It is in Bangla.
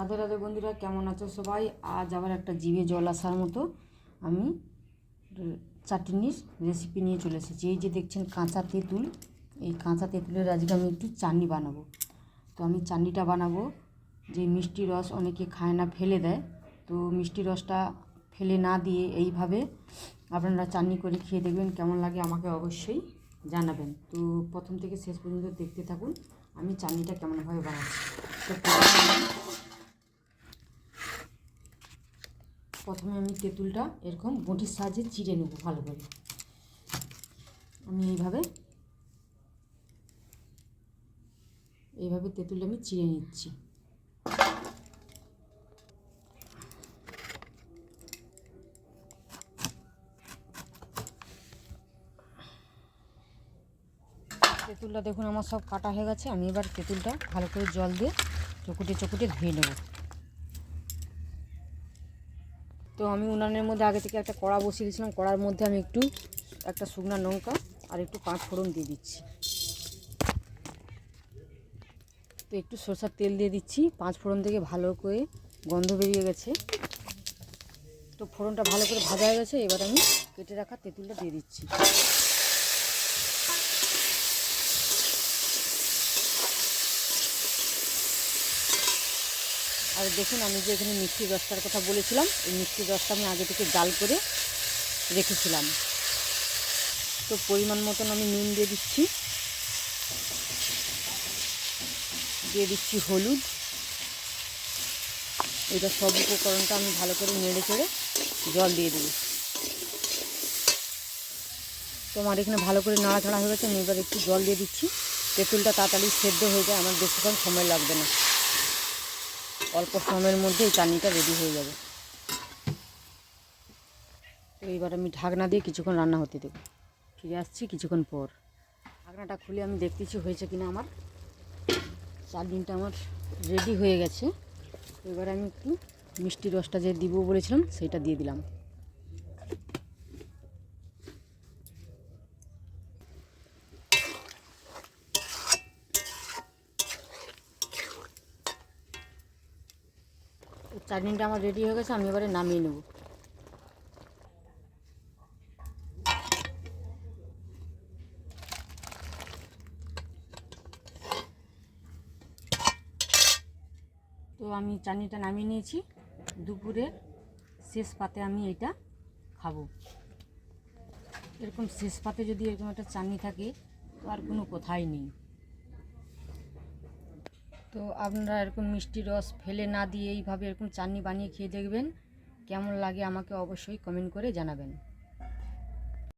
রাধে রাধে বন্ধুরা, কেমন আছো সবাই? আজ আবার একটা জিভে জল আসার মতো আমি চাটনির রেসিপি নিয়ে চলে এসেছি। এই যে দেখছেন কাঁচা তেঁতুল, এই কাঁচা তেঁতুলের আজকে আমি একটু চাটনি বানাবো। তো আমি চাটনিটা বানাবো যে মিষ্টি রস অনেকে খায় না, ফেলে দেয়। তো মিষ্টি রসটা ফেলে না দিয়ে এইভাবে আপনারা চাটনি করে খেয়ে দেখবেন, কেমন লাগে আমাকে অবশ্যই জানাবেন। তো প্রথম থেকে শেষ পর্যন্ত দেখতে থাকুন আমি চাটনিটা কেমনভাবে বানাচ্ছি। তো প্রথমে আমি তেঁতুলটা এরকম বটির সাহায্যে চিড়ে নেব ভালো করে। আমি এইভাবে তেঁতুলটা আমি চিড়ে নিচ্ছি। তেঁতুলটা দেখুন আমার সব কাটা হয়ে গেছে। আমি এবার তেঁতুলটা ভালো করে জল দিয়ে চকুটে ধুয়ে নেব। তো আমি উনানের মধ্যে আগে থেকে একটা কড়া বসিয়ে দিয়েছিলাম। কড়ার মধ্যে আমি একটা শুকনো লঙ্কা আর একটু পাঁচ ফোড়ন দিয়ে দিচ্ছি। তো একটু সরষের তেল দিয়ে দিচ্ছি। পাঁচ ফোড়ন থেকে ভালো করে গন্ধ বেরিয়ে গেছে। তো ফোড়নটা ভালো করে ভাজা হয়ে গেছে। এবার আমি কেটে রাখা তেঁতুলটা দিয়ে দিচ্ছি। আর দেখুন, আমি যে এখানে মিষ্টির রসটার কথা বলেছিলাম, এই মিষ্টির রসটা আমি আগে থেকে জাল করে রেখেছিলাম। তো পরিমাণ মতন আমি নুন দিয়ে দিচ্ছি হলুদ। এটা সব উপকরণটা আমি ভালো করে নেড়ে চেড়ে জল দিয়ে দেবো। তো আমার এখানে ভালো করে নাড়াচাড়া হয়ে গেছে। আমি এবার একটু জল দিয়ে দিচ্ছি। তেঁতুলটা তাড়াতাড়ি সেদ্ধ হয়ে যায়, আমার বেশিক্ষণ সময় লাগবে না। অল্প সময়ের মধ্যে এই চাটনিটা রেডি হয়ে যাবে। তো এবার আমি ঢাকনা দিয়ে কিছুক্ষণ রান্না হতে দেবো। ফিরে আসছি কিছুক্ষণ পর। ঢাকনাটা খুলে আমি দেখতেছি হয়েছে কিনা। আমার চাটনিটা আমার রেডি হয়ে গেছে। এবার আমি একটু মিষ্টি রসটা যে দিব বলেছিলাম সেটা দিয়ে দিলাম। চাটনিটা আমার রেডি হয়ে গেছে। আমি এবারে নামিয়ে নেব। তো আমি চাটনিটা নামিয়ে নিয়েছি। দুপুরের শেষ পাতে আমি এটা খাবো। এরকম শেষ পাতে যদি এরকম একটা চাটনি থাকে তো আর কোনো কথাই নেই। তো আপনারা এরকম মিষ্টি রস ফেলে না দিয়ে এইভাবে এরকম চাটনি বানিয়ে খেয়ে দেখবেন, কেমন লাগে আমাকে অবশ্যই কমেন্ট করে জানাবেন।